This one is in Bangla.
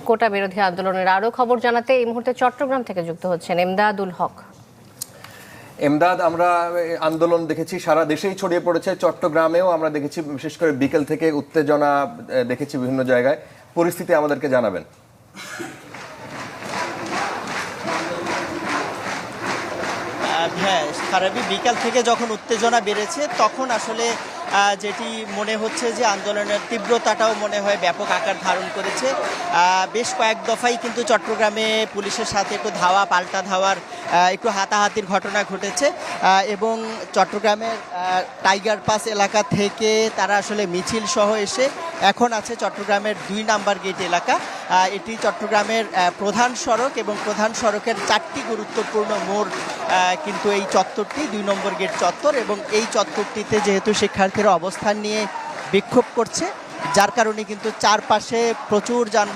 কোটা বিরোধী আন্দোলনের আরো খবর জানাতে এই মুহূর্তে চট্টগ্রাম থেকে যুক্ত হচ্ছেন এমদাদুল হক। এমদাদ, আমরা আন্দোলন দেখেছি সারা দেশেই ছড়িয়ে পড়েছে, চট্টগ্রামেও আমরা দেখেছি, বিশেষ করে বিকেল থেকে উত্তেজনা দেখেছি বিভিন্ন জায়গায়। পরিস্থিতি আমাদেরকে জানাবেন। হ্যাঁ ফারাবি, বিকাল থেকে যখন উত্তেজনা বেড়েছে তখন আসলে যেটি মনে হচ্ছে যে আন্দোলনের তীব্রতাটাও মনে হয় ব্যাপক আকার ধারণ করেছে। বেশ কয়েক দফাই কিন্তু চট্টগ্রামে পুলিশের সাথে একটু ধাওয়া পাল্টা ধাওয়ার একটু হাতাহাতির ঘটনা ঘটেছে এবং চট্টগ্রামের টাইগার পাস এলাকা থেকে তারা আসলে মিছিল সহ এসে এখন আছে চট্টগ্রামের 2 নাম্বার গেট এলাকা। এটি চট্টগ্রামের প্রধান সড়ক এবং প্রধান সড়কের 4টি গুরুত্বপূর্ণ মোড় কিন্তু এই চত্বরটি 2 নম্বর গেট চত্বর, এবং এই চত্বরটিতে যেহেতু শিক্ষার্থীরা অবস্থান নিয়ে বিক্ষোভ করছে যার কারণে কিন্তু চারপাশে প্রচুর যানবাহন